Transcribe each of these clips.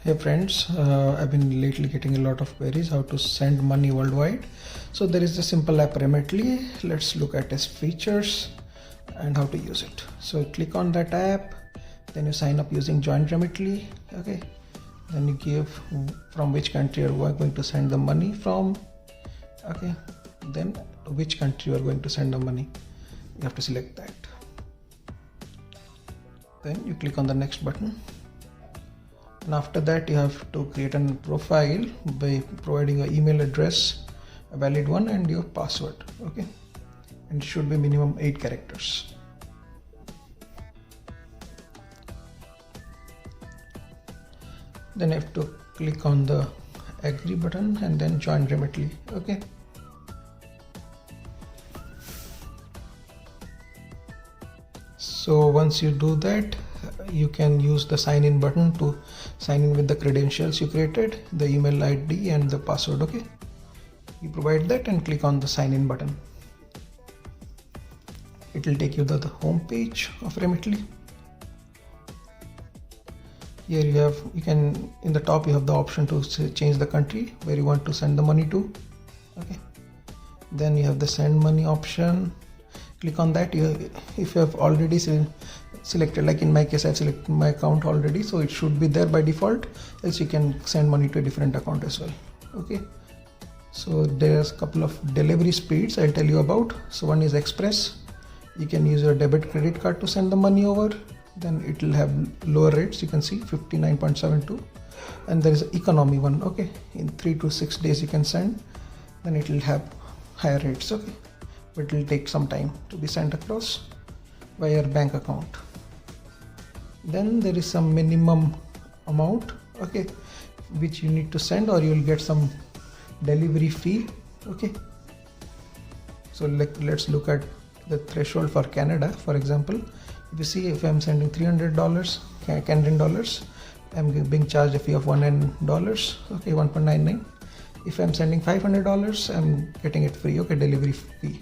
Hey friends, I've been lately getting a lot of queries how to send money worldwide. So there is the simple app Remitly. Let's look at its features and how to use it. So click on that app, then you sign up using Join Remitly. Okay, then you give from which country you are going to send the money from. Okay, then which country you are going to send the money. You have to select that. Then you click on the next button. And after that you have to create a profile by providing your email address, a valid one, and your password. Okay, and it should be minimum 8 characters. Then you have to click on the agree button and then join Remitly. Okay, so once you do that, you can use the sign in button to sign in with the credentials you created, the email ID and the password. Okay, you provide that and click on the sign in button. It will take you to the home page of Remitly. Here you can in the top you have the option to change the country where you want to send the money to. Okay, then you have the send money option. Click on that. If you have already selected, like in my case I've selected my account already, so it should be there by default, else you can send money to a different account as well. Okay, so there's a couple of delivery speeds I'll tell you about. So one is express. You can use your debit credit card to send the money over, then it will have lower rates. You can see 59.72, and there is an economy one. Okay, in 3 to 6 days you can send, then it will have higher rates. Okay, but it will take some time to be sent across via your bank account. Then there is some minimum amount, okay, which you need to send or you will get some delivery fee. Okay, so let's look at the threshold for Canada. For example, if you see, if I'm sending $300 Canadian dollars, I'm being charged a fee of $1. Okay, 1.99. If I'm sending $500, I'm getting it free. Okay, delivery fee.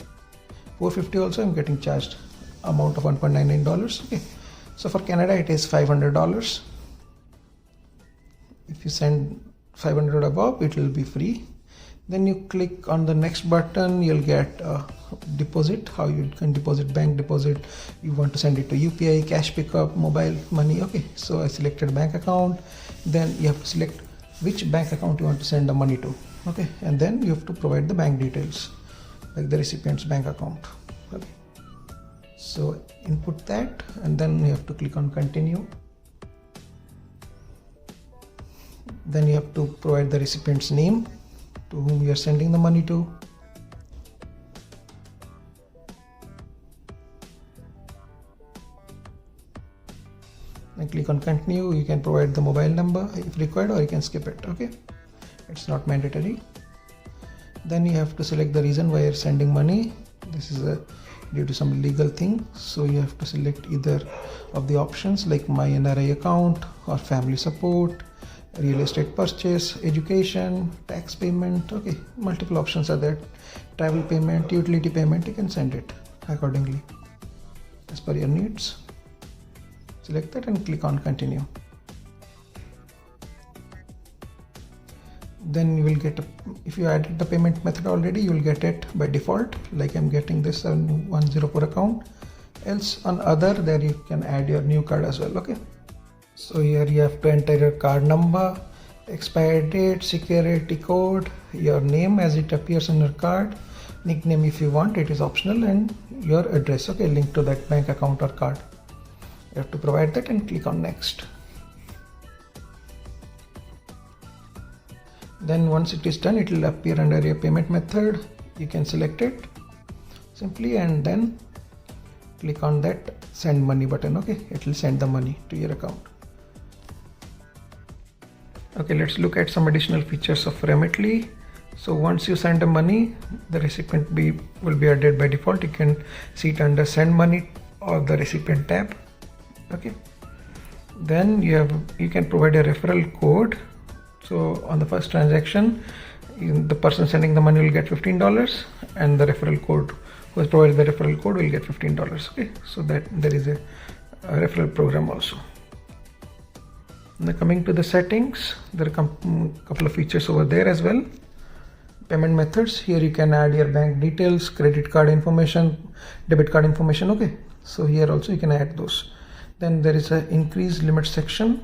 450 also I'm getting charged amount of $1.99. Okay, so for Canada it is $500. If you send 500 above, it will be free. Then you click on the next button, you'll get a deposit, how you can deposit, bank deposit. You want to send it to UPI, cash pickup, mobile money. Okay, so I selected bank account. Then you have to select which bank account you want to send the money to. Okay, and then you have to provide the bank details, like the recipient's bank account. Okay, so input that and then you have to click on continue. Then you have to provide the recipient's name, to whom you are sending the money to. Then click on continue. You can provide the mobile number if required, or you can skip it. Okay, it's not mandatory. Then you have to select the reason why you're sending money. This is due to some legal thing, so you have to select either of the options, like my NRI account or family support, real estate purchase, education, tax payment. Okay, multiple options are there. Travel payment, utility payment. You can send it accordingly as per your needs. Select that and click on continue. Then you will get if you added the payment method already, you will get it by default, like I'm getting this 104 account. Else on other, there you can add your new card as well. Okay, so here you have to enter your card number, expiry date, security code, your name as it appears on your card, nickname if you want, it is optional, and your address. Okay, linked to that bank account or card. You have to provide that and click on next. Then once it is done, it will appear under your payment method. You can select it simply and then click on that send money button. Okay, it will send the money to your account. Okay, let's look at some additional features of Remitly. So once you send the money, the recipient will be added by default. You can see it under send money or the recipient tab. Okay, then you can provide a referral code. So on the first transaction, the person sending the money will get $15, and the referral code, who has provided the referral code, will get $15. Okay, so that there is a referral program also. Now coming to the settings, there are couple of features over there as well. Payment methods, here you can add your bank details, credit card information, debit card information. Okay, so here also you can add those. Then there is an increase limit section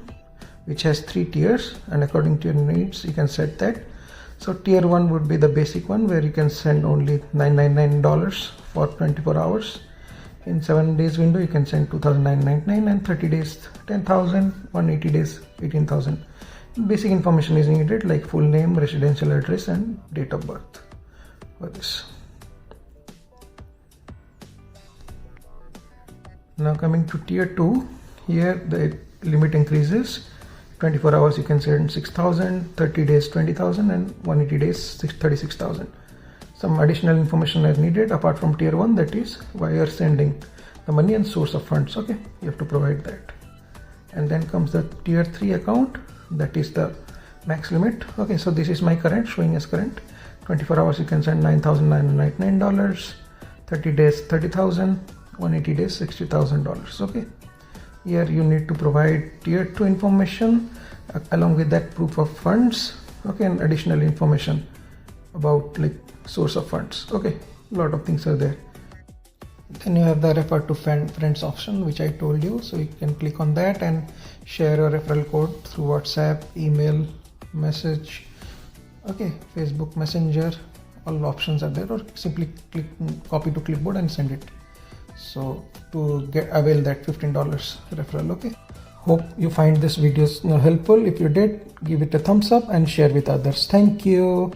which has 3 tiers, and according to your needs you can set that. So tier 1 would be the basic one, where you can send only $999 for 24 hours. In 7 days window you can send $2,999, and 30 days 10,000, 180 days 18,000. Basic information is needed like full name, residential address and date of birth for this. Now coming to tier 2, here the limit increases. 24 hours you can send 6,000, 30 days 20,000 and 180 days 36,000. Some additional information is needed apart from tier 1, that is why you are sending the money and source of funds. Okay, you have to provide that. And then comes the tier 3 account, that is the max limit. Okay, so this is my current, showing as current. 24 hours you can send $9,999, 30 days 30,000, 180 days $60,000. Okay, here you need to provide tier 2 information along with that proof of funds. Okay, and additional information about like source of funds. Okay, a lot of things are there. Then you have the refer to friends option, which I told you, so you can click on that and share your referral code through WhatsApp, email, message, okay, Facebook Messenger. All options are there, or simply click copy to clipboard and send it. So to avail that $15 referral. Okay, hope you find this video helpful. If you did, give it a thumbs up and share with others. Thank you.